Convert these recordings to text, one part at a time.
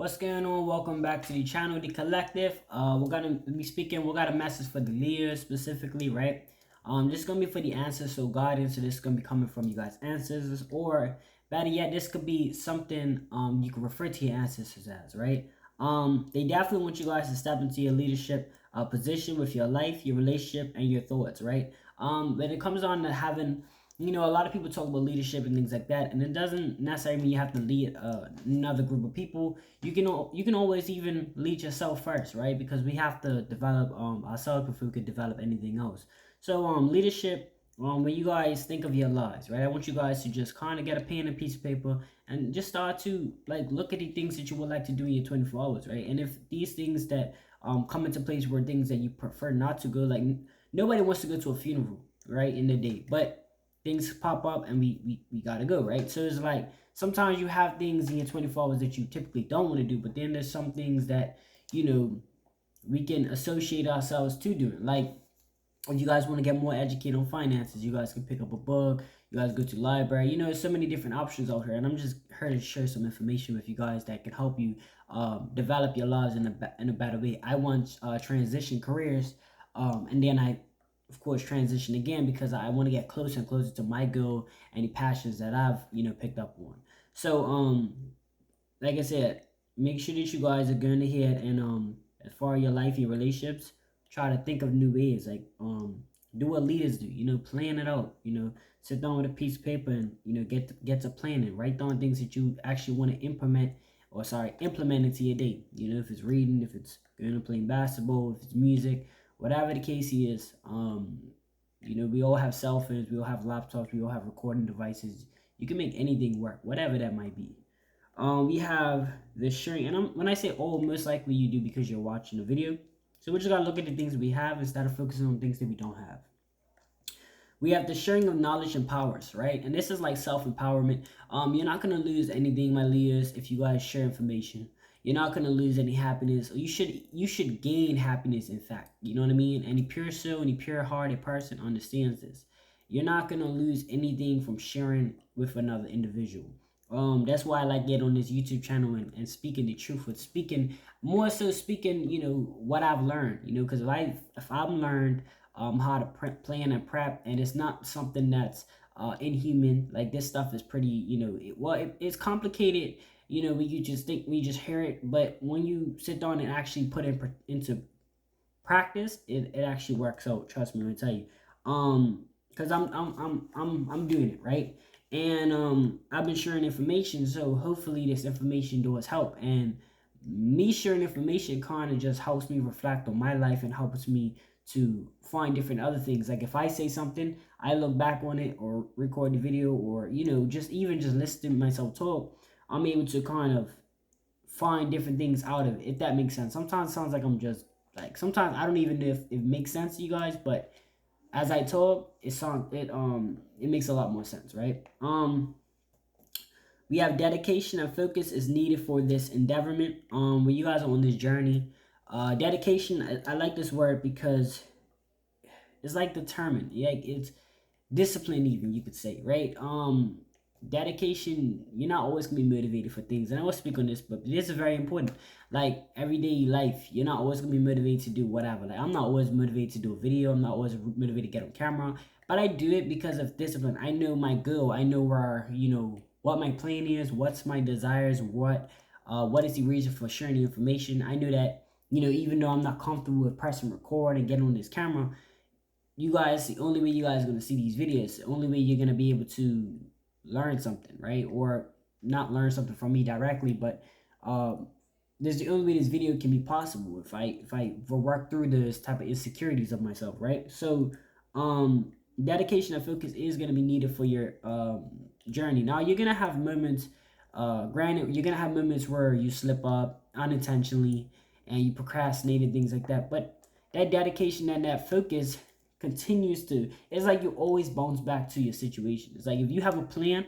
What's going on? Welcome back to the channel, The Collective. We're gonna be speaking. We got a message for the leaders specifically, right? This is gonna be for the answers, so guidance. So this is gonna be coming from you guys' ancestors, or better yet, this could be something you can refer to your ancestors as, right? They definitely want you guys to step into your leadership position with your life, your relationship, and your thoughts, right? When it comes on to having a lot of people talk about leadership and things like that, and it doesn't necessarily mean you have to lead another group of people. You can always even lead yourself first, right? Because we have to develop ourselves before we could develop anything else. So leadership. When you guys think of your lives, right? I want you guys to just kind of get a pen and piece of paper and just start to like look at the things that you would like to do in your 24 hours, right? And if these things that come into place were things that you prefer not to go, like nobody wants to go to a funeral, right, in the day, but things pop up and we gotta go, right? So it's like sometimes you have things in your 24 hours that you typically don't want to do, but then there's some things that we can associate ourselves to doing. Like if you guys want to get more educated on finances, you guys can pick up a book, you guys go to the library. There's so many different options out here, and I'm just here to share some information with you guys that can help you develop your lives in a better way. I once transition careers, and then I of course transition again because I want to get closer and closer to my goal and the passions that I've picked up on. So like I said, make sure that you guys are going ahead and as far as your life, your relationships, try to think of new ways. Like do what leaders do. Plan it out. Sit down with a piece of paper and get to planning. Write down things that you actually want to implement into your day. If it's reading, if it's going to playing basketball, if it's music, whatever the case is. We all have cell phones, we all have laptops, we all have recording devices. You can make anything work, whatever that might be. We have the sharing, and when I say all, most likely you do because you're watching the video. So we just gotta look at the things we have instead of focusing on things that we don't have. We have the sharing of knowledge and powers, right? And this is like self-empowerment. You're not gonna lose anything, my leaders, if you guys share information. You're not gonna lose any happiness. You should gain happiness, in fact. You know what I mean? Any pure soul, any pure hearted person understands this. You're not gonna lose anything from sharing with another individual. That's why I like get on this YouTube channel and speaking the truth, with speaking more so speaking, what I've learned, because if I've learned how to plan and prep, and it's not something that's inhuman. Like this stuff is pretty, it's complicated. We just think we just hear it, but when you sit down and actually put it into practice, it actually works out. Trust me when I tell you. Because I'm doing it right, and I've been sharing information, so hopefully this information does help. And me sharing information kind of just helps me reflect on my life and helps me to find different other things. Like if I say something, I look back on it or record the video, or just listen to myself talk. I'm able to kind of find different things out of it, if that makes sense. Sometimes it sounds like I'm just like, sometimes I don't even know if it makes sense to you guys, but as I talk, it makes a lot more sense, right? We have dedication and focus is needed for this endeavorment. When you guys are on this journey, dedication, I like this word because it's like determined. Like it's discipline, even you could say, right? Dedication, you're not always gonna be motivated for things, and I will speak on this, but this is very important. Like everyday life, you're not always gonna be motivated to do whatever. Like I'm not always motivated to do a video, I'm not always motivated to get on camera, but I do it because of discipline. I know my goal, I know where, what my plan is, what's my desires, what is the reason for sharing the information. I know that, even though I'm not comfortable with pressing record and getting on this camera, you guys, the only way you guys are going to see these videos, the only way you're going to be able to learn something, right? Or not learn something from me directly, but there's the only way this video can be possible if I work through this type of insecurities of myself, right? So dedication and focus is going to be needed for your journey. Now you're going to have moments, granted, you're going to have moments where you slip up unintentionally and you procrastinate and things like that, but that dedication and that focus continues to, it's like you always bounce back to your situation. It's like if you have a plan,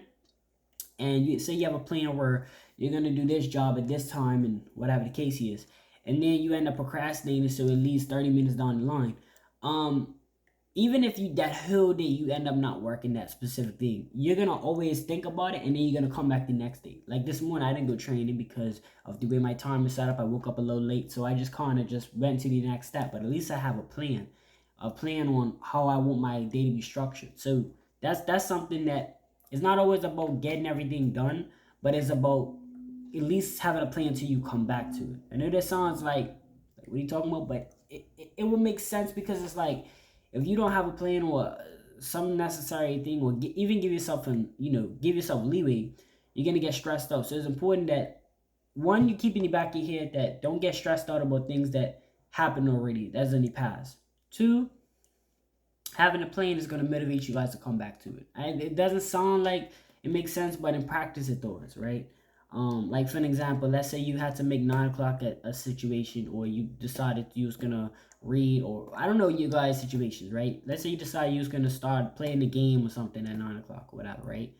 and you say you have a plan where you're going to do this job at this time and whatever the case is, and then you end up procrastinating, so it leads 30 minutes down the line. even if you that whole day you end up not working that specific thing, you're gonna always think about it, and then you're gonna come back the next day. Like this morning, I didn't go training because of the way my time is set up. I woke up a little late, so I just kind of just went to the next step. But at least I have a plan on how I want my day to be structured. So that's something that is not always about getting everything done, but it's about at least having a plan until you come back to it. I know that sounds like what are you talking about, but it would make sense because it's like if you don't have a plan or some necessary thing, or even give yourself give yourself leeway, you're gonna get stressed out. So it's important that one, you keep in the back of your head that don't get stressed out about things that happened already, that's in the past. Two, having a plan is going to motivate you guys to come back to it. And it doesn't sound like it makes sense, but in practice it does, right? Like for an example, let's say you had to make 9 o'clock at a situation, or you decided you was gonna read, or I don't know you guys' situations, right? Let's say you decided you was gonna start playing the game or something at 9 o'clock or whatever, right?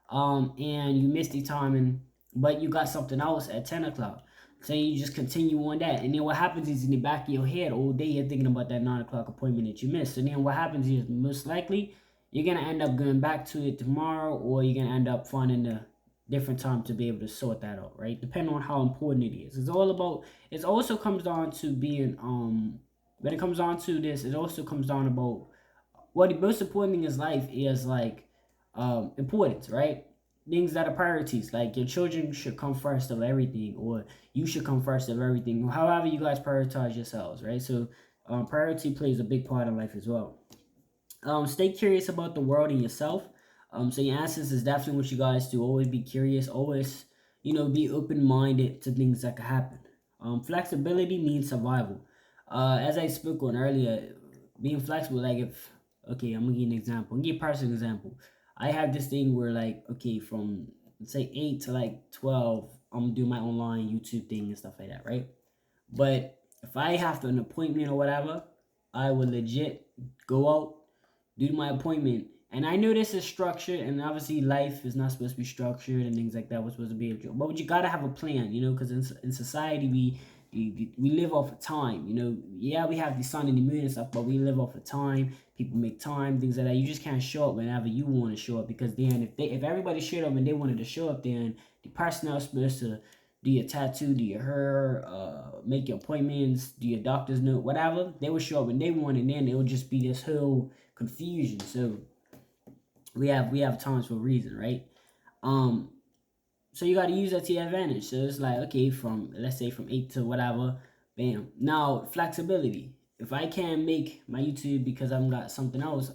And you missed the timing, but you got something else at 10 o'clock. So you just continue on that, and then what happens is in the back of your head all day you're thinking about that 9 o'clock appointment that you missed. So then what happens is most likely you're gonna end up going back to it tomorrow, or you're gonna end up finding a different time to be able to sort that out, right? Depending on how important it is. It's all about. It also comes down to being when it comes down to this, it also comes down about what the most important thing in life is, like importance, right? Things that are priorities, like your children should come first of everything, or you should come first of everything, however you guys prioritize yourselves, right? So priority plays a big part in life as well. Stay curious about the world and yourself. So your answers is definitely what you guys do. Always be curious. Always, be open-minded to things that could happen. Flexibility means survival. As I spoke on earlier, being flexible. Like if, okay, I'm gonna give you an example. I'm gonna give a personal example. I have this thing where, like, okay, from let's say 8 to like 12, I'm gonna do my online YouTube thing and stuff like that, right? But if I have an appointment or whatever, I would legit go out, do my appointment. And I know this is structured, and obviously life is not supposed to be structured and things like that. We're supposed to be a joke, but you gotta have a plan, because in society we live off of time. Yeah, we have the sun and the moon and stuff, but we live off of time. People make time, things like that. You just can't show up whenever you want to show up, because then if everybody showed up and they wanted to show up, then the person that's supposed to do your tattoo, do your hair, make your appointments, do your doctor's note, whatever, they would show up when they want, and then it would just be this whole confusion. So we have times for a reason, right? So you got to use that to your advantage. So it's like, okay, let's say from 8 to whatever, bam. Now flexibility. If I can't make my YouTube because I've got something else,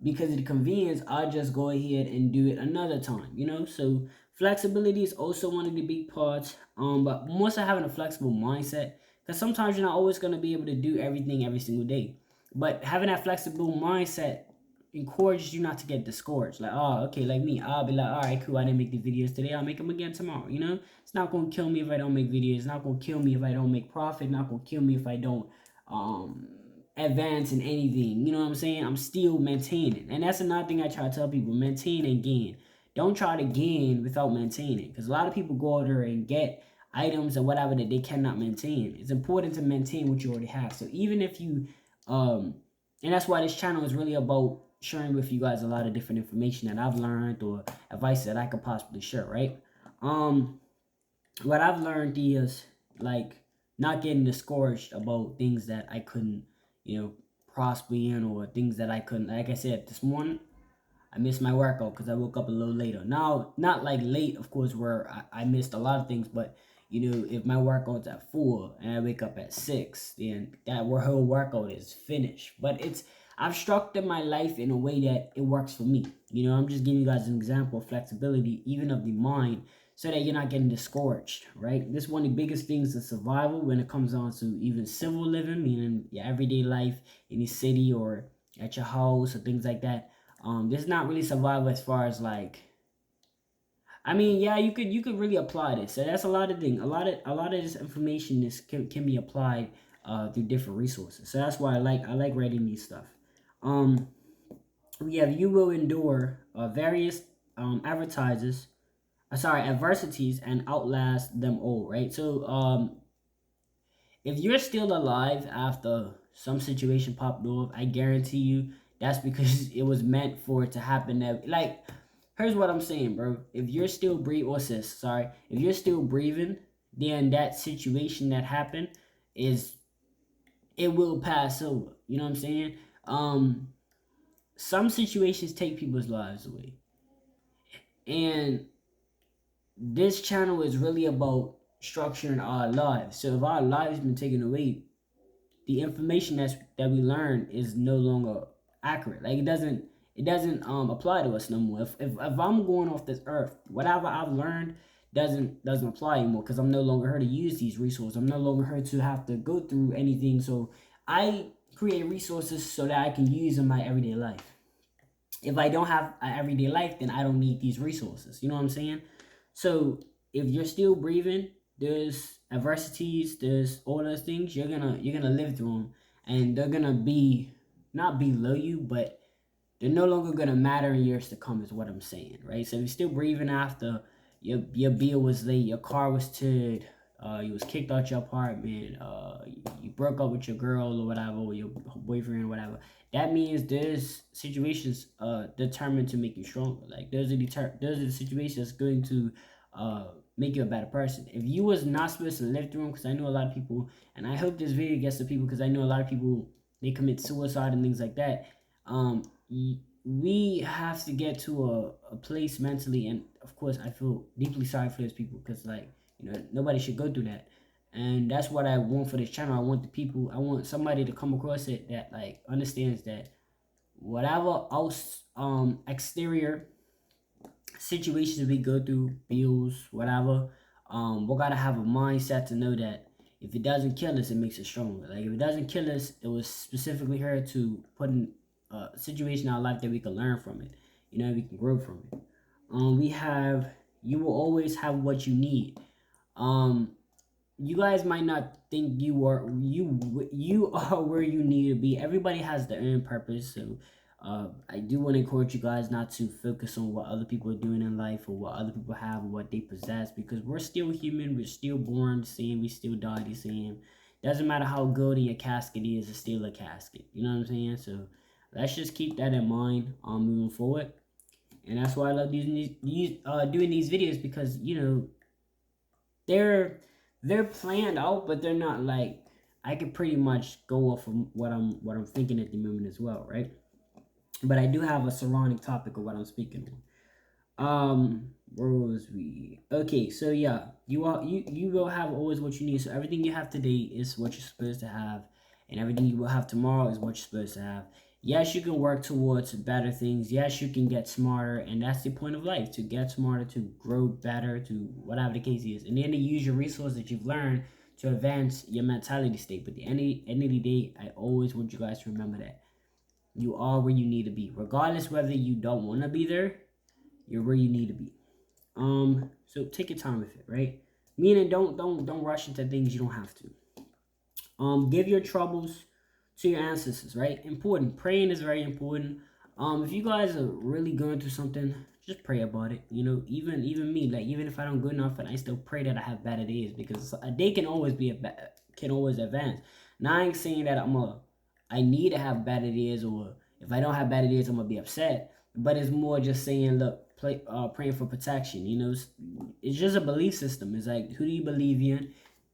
because of the convenience, I'll just go ahead and do it another time. So flexibility is also one of the big parts. But more so having a flexible mindset, because sometimes you're not always going to be able to do everything every single day. But having that flexible mindset encourages you not to get discouraged. Like, oh, okay, like me, I'll be like, all right, cool, I didn't make the videos today, I'll make them again tomorrow. It's not gonna kill me if I don't make videos. It's not gonna kill me if I don't make profit. It's not gonna kill me if I don't advance in anything. You know what I'm saying? I'm still maintaining, and that's another thing I try to tell people: maintain and gain. Don't try to gain without maintaining, because a lot of people go out there and get items or whatever that they cannot maintain. It's important to maintain what you already have. So even if you and that's why this channel is really about sharing with you guys a lot of different information that I've learned, or advice that I could possibly share, right? What I've learned is, like, not getting discouraged about things that I couldn't, prosper in, or things that I couldn't. Like I said, this morning, I missed my workout because I woke up a little later. Now, not like late, of course, where I missed a lot of things, but if my workout's at 4 and I wake up at 6, then that whole workout is finished. But I've structured my life in a way that it works for me. I'm just giving you guys an example of flexibility, even of the mind, so that you're not getting discouraged, right? This is one of the biggest things in survival when it comes on to even civil living, meaning your everyday life in the city or at your house or things like that. This is not really survival as far as, like, I mean, yeah, you could really apply this. So that's a lot of things. A lot of this information can be applied through different resources. So that's why I like writing these stuff. We have you will endure various adversities and outlast them all, right? So if you're still alive after some situation popped off, I guarantee you that's because it was meant for it to happen. Like, here's what I'm saying, bro. If you're still breathing, what's this? Sorry. If you're still breathing, then that situation that happened is, it will pass over. You know what I'm saying? Some situations take people's lives away. And this channel is really about structuring our lives. So if our lives been taken away, the information that we learn is no longer accurate. Like it doesn't apply to us no more. If I'm going off this earth, whatever I've learned doesn't apply anymore because I'm no longer here to use these resources. I'm no longer here to have to go through anything. So I create resources so that I can use in my everyday life. If I don't have an everyday life, then I don't need these resources. You know what I'm saying? So if you're still breathing, there's adversities, there's all those things. You're gonna live through them, and they're gonna be not below you, but they're no longer gonna matter in years to come. Is what I'm saying, right? So if you're still breathing after your bill was late, your car was towed, you was kicked out your apartment, you broke up with your girl or whatever, or your boyfriend or whatever. That means there's situations determined to make you stronger. Like those are the situations that's going to make you a better person. If you was not supposed to live through them, because I know a lot of people, and I hope this video gets to people, because I know a lot of people, they commit suicide and things like that. We have to get to a place mentally, and of course I feel deeply sorry for those people, because like, nobody should go through that. And that's what I want for this channel. I want somebody to come across it that like understands that whatever else exterior situations we go through, bills, whatever, we gotta have a mindset to know that if it doesn't kill us, it makes us stronger. Like if it doesn't kill us, it was specifically here to put in a situation in our life that we can learn from it. We can grow from it. We have, you will always have what you need. You guys might not think you are where you need to be. Everybody has their own purpose. So I do want to encourage you guys not to focus on what other people are doing in life, or what other people have, or what they possess, because we're still human. We're still born the same. We still die the same. Doesn't matter how good your casket is, it's still a casket. You know what I'm saying? So let's just keep that in mind moving forward. And that's why I love doing these videos, because they're planned out, but they're not like, I could pretty much go off of what I'm thinking at the moment as well, right? But I do have a surrounding topic of what I'm speaking on. Where was we? Okay, so yeah, you will have always what you need. So everything you have today is what you're supposed to have, and everything you will have tomorrow is what you're supposed to have. Yes, you can work towards better things. Yes, you can get smarter, and that's the point of life, to get smarter, to grow better, to whatever the case is, and then to use your resources that you've learned to advance your mentality state. But at the end of the day, I always want you guys to remember that you are where you need to be, regardless whether you don't want to be there. You're where you need to be. So take your time with it, right? Meaning, don't rush into things you don't have to. Give your troubles to your ancestors, right? Important. Praying is very important. If you guys are really going through something, just pray about it. Even me, like, even if I don't go enough, and I still pray that I have better days, because a day can always advance. Now I ain't saying that I need to have better days, or if I don't have better days, I'm gonna be upset. But it's more just saying, look, praying for protection. It's just a belief system. It's like, who do you believe in?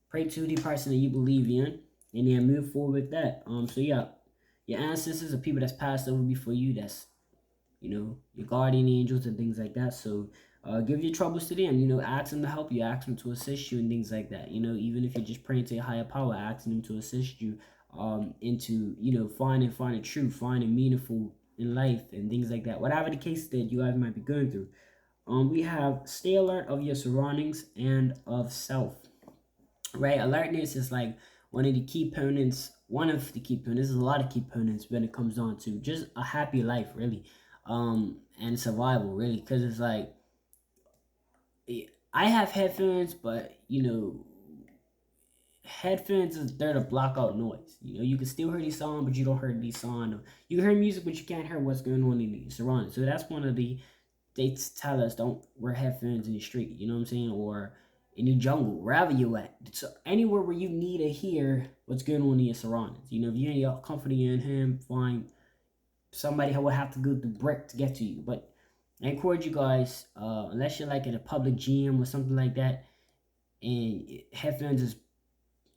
Pray to the person that you believe in, and then move forward with that. So yeah, your ancestors are people that's passed over before you. That's your guardian angels and things like that. So give your troubles to them. Ask them to help you, ask them to assist you and things like that. Even if you're just praying to your higher power, asking them to assist you into finding truth, finding meaningful in life and things like that. Whatever the case that you guys might be going through. We have stay alert of your surroundings and of self. Right, alertness is like one of the key components. There's a lot of key components when it comes down to just a happy life, really, and survival, really, because it's like, I have headphones, but headphones is there to block out noise. You can still hear the song, but you don't hear the song. You can hear music, but you can't hear what's going on in the surroundings. So that's one of the, they tell us, don't wear headphones in the street. You know what I'm saying? Or in the jungle, wherever you at. So anywhere where you need to hear what's going on in your surroundings. If you're in your comfort in him, fine. somebody would have to go through brick to get to you. But I encourage you guys, unless you're like at a public gym or something like that, and headphones is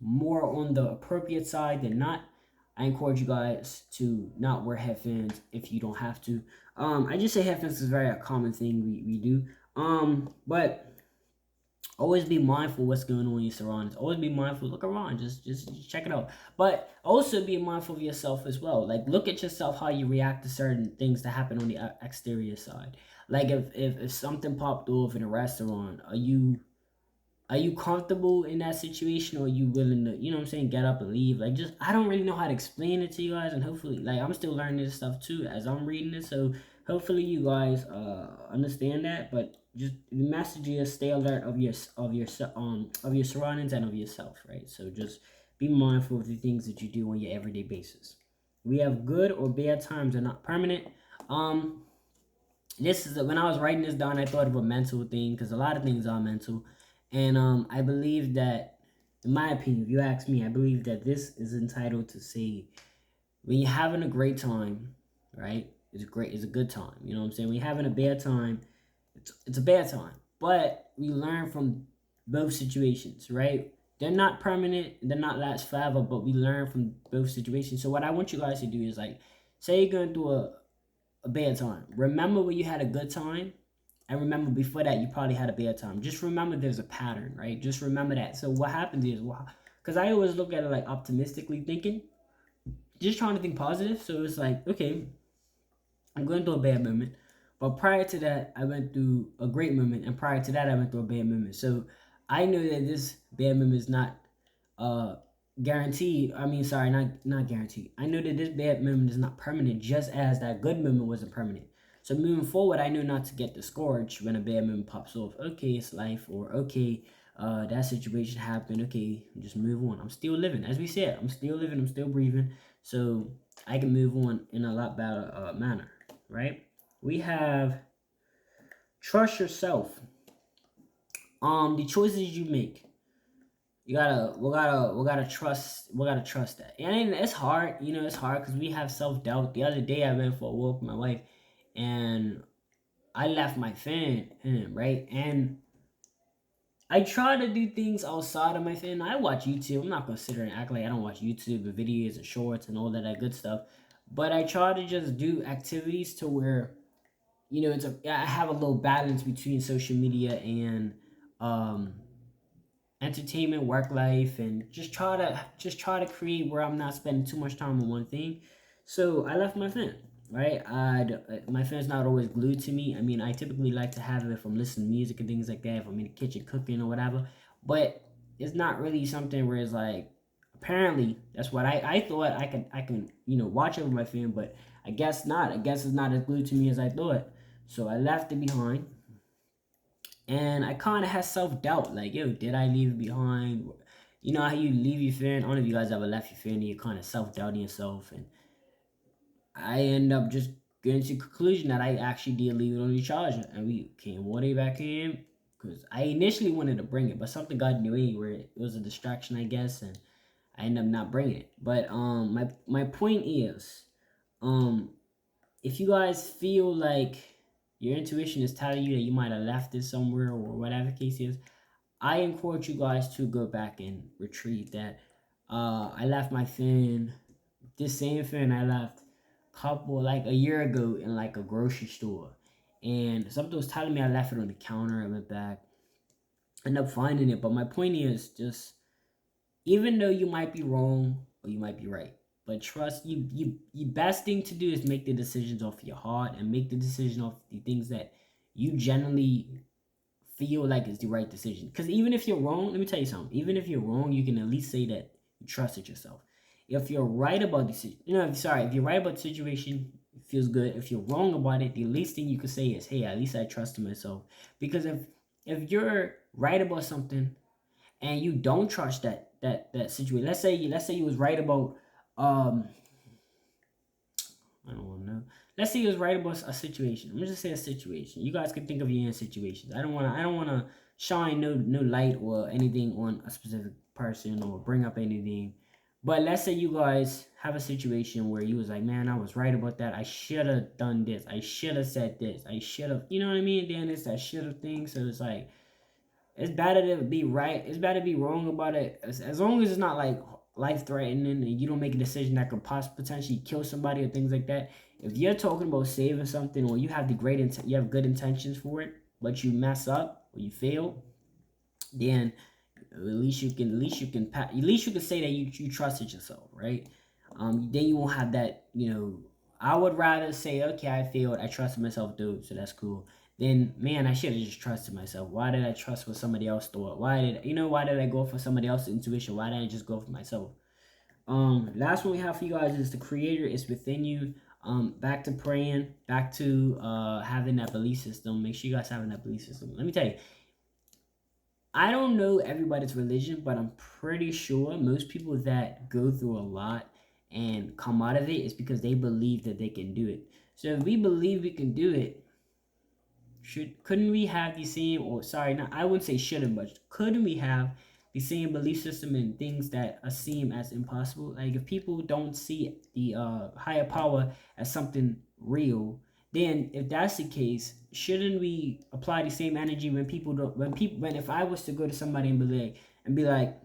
more on the appropriate side than not, I encourage you guys to not wear headphones if you don't have to. I just say headphones is very a common thing we do. But always be mindful what's going on in your surroundings. Always be mindful. Look around. Just check it out. But also be mindful of yourself as well. Like look at yourself, how you react to certain things that happen on the exterior side. Like if something popped off in a restaurant, are you comfortable in that situation, or are you willing to, you know what I'm saying, get up and leave? Like, just, I don't really know how to explain it to you guys, and hopefully, like, I'm still learning this stuff too as I'm reading it, so hopefully you guys understand that. But just the message is stay alert of your surroundings and of yourself, right? So just be mindful of the things that you do on your everyday basis. We have good or bad times are not permanent. This is when I was writing this down, I thought of a mental thing, because a lot of things are mental. And I believe that, in my opinion, if you ask me, I believe that this is entitled to say, when you're having a great time, right? It's a good time. You know what I'm saying? When you're having a bad time, it's a bad time. But we learn from both situations, right? They're not permanent, they're not last forever, but we learn from both situations. So what I want you guys to do is, like, say you're going through a bad time. Remember when you had a good time, and remember before that you probably had a bad time. Just remember there's a pattern, right? Just remember that. So what happens is, well, because I always look at it like optimistically thinking, just trying to think positive. So it's like, okay, I'm going through a bad moment, but prior to that I went through a great moment, and prior to that I went through a bad moment. So I know that this bad moment is not uh guaranteed. I mean, sorry, not guaranteed. I know that this bad moment is not permanent, just as that good moment wasn't permanent. So moving forward, I know not to get discouraged when a bad moment pops off. Okay, it's life, or okay, that situation happened. Okay, just move on. I'm still living, as we said. I'm still living. I'm still breathing. So I can move on in a lot better manner, right? We have trust yourself. The choices you make, we gotta trust that. And it's hard, it's hard because we have self-doubt. The other day I went for a walk with my wife, and I left my fan in, right? And I try to do things outside of my fan. I watch YouTube. I'm not gonna sit there and act like I don't watch YouTube and videos and shorts and all that good stuff. But I try to just do activities to where, I have a little balance between social media and um entertainment, work life, and just try to create where I'm not spending too much time on one thing. So I left my fan, right? My fan's not always glued to me. I mean, I typically like to have it if I'm listening to music and things like that, if I'm in the kitchen cooking or whatever. But it's not really something where it's like, apparently that's what I thought I can watch over my fan, but I guess not. I guess it's not as glued to me as I thought. So I left it behind, and I kind of had self doubt, like, yo, did I leave it behind? You know how you leave your fan? I don't know if you guys ever left your fan and you're kind of self doubting yourself. And I end up just getting to the conclusion that I actually did leave it on the charger, and we came one day back in, because I initially wanted to bring it, but something got in the way where it was a distraction, I guess, and I ended up not bringing it. But my point is, um, if you guys feel like your intuition is telling you that you might have left it somewhere or whatever the case is, I encourage you guys to go back and retrieve that. I left my fan, this same fan I left like a year ago in like a grocery store, and something was telling me I left it on the counter. I went back, ended up finding it. But my point is, just, even though you might be wrong or you might be right, but trust you best thing to do is make the decisions off your heart, and make the decision off the things that you generally feel like is the right decision. Because even if you're wrong, let me tell you something, even if you're wrong, you can at least say that you trusted yourself. If you're right about the if you're right about the situation, it feels good. If you're wrong about it, the least thing you could say is, hey, at least I trusted myself. Because if you're right about something and you don't trust that situation, let's say you was right about I don't want to know. Let's say you was right about a situation. I'm just say a situation. You guys can think of your own situations. I don't wanna shine no light or anything on a specific person or bring up anything. But let's say you guys have a situation where you was like, man, I was right about that. I should have done this. I should have said this. I should have, you know what I mean? Then it's that should have thing. So it's like, it's better to be right. It's better to be wrong about it. As long as it's not like life threatening and you don't make a decision that could possibly potentially kill somebody or things like that. If you're talking about saving something or you have the you have good intentions for it, but you mess up or you fail, then at least you can say that you trusted yourself, right? Then you won't have that, I would rather say, okay, I failed, I trusted myself, dude, so that's cool. Then, man, I should have just trusted myself. Why did I trust what somebody else thought? Why did I go for somebody else's intuition? Why didn't I just go for myself? Last one we have for you guys is the creator is within you. Back to praying, back to having that belief system. Make sure you guys having that belief system. Let me tell you, I don't know everybody's religion, but I'm pretty sure most people that go through a lot and come out of it is because they believe that they can do it. So if we believe we can do it, couldn't we have the same, or sorry, not, I wouldn't say shouldn't, but couldn't we have the same belief system in things that seem as impossible? Like if people don't see the higher power as something real, then if that's the case, shouldn't we apply the same energy when people don't when if I was to go to somebody and be like,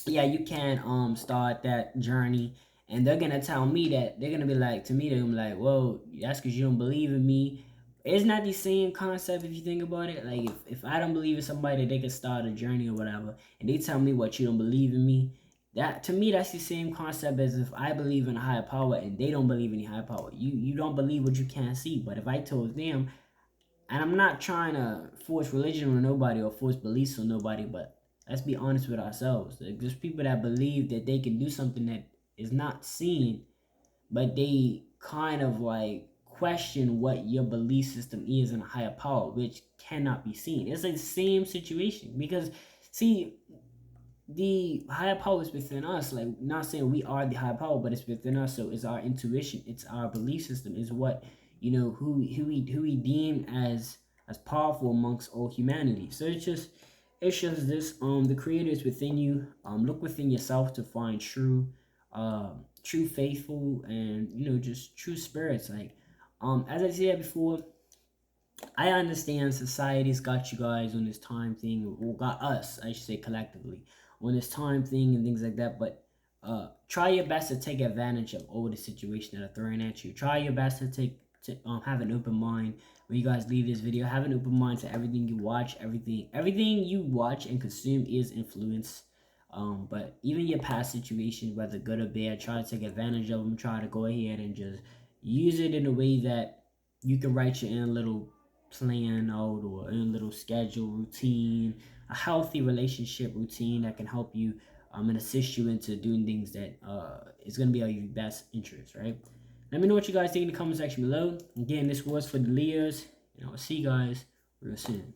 yeah, you can start that journey, and they're gonna tell me that they're gonna be like to me, they're gonna be like, whoa, that's because you don't believe in me. It's not the same concept if you think about it. Like if I don't believe in somebody that they can start a journey or whatever, and they tell me what you don't believe in me, that to me that's the same concept as if I believe in a higher power and they don't believe in a higher power. You don't believe what you can't see. But if I told them, and I'm not trying to force religion on nobody or force beliefs on nobody, but let's be honest with ourselves. Like, there's people that believe that they can do something that is not seen, but they kind of like question what your belief system is in a higher power, which cannot be seen. It's like the same situation because, see, the higher power is within us. Like, not saying we are the higher power, but it's within us. So it's our intuition, it's our belief system, is what who we deem as powerful amongst all humanity. So it's just this the creator is within you. Look within yourself to find true faithful and just true spirits. Like as I said before, I understand society's got you guys on this time thing, or got us, I should say, collectively, on this time thing and things like that. But try your best to take advantage of all the situation that are thrown at you. Try your best to have an open mind when you guys leave this video. Have an open mind to everything you watch. Everything you watch and consume is influence. But even your past situations, whether good or bad, try to take advantage of them. Try to go ahead and just use it in a way that you can write your own little plan out or a little schedule routine, a healthy relationship routine that can help you and assist you into doing things that is going to be of your best interest, right? Let me know what you guys think in the comment section below. Again, this was for the Leos, and I'll see you guys real soon.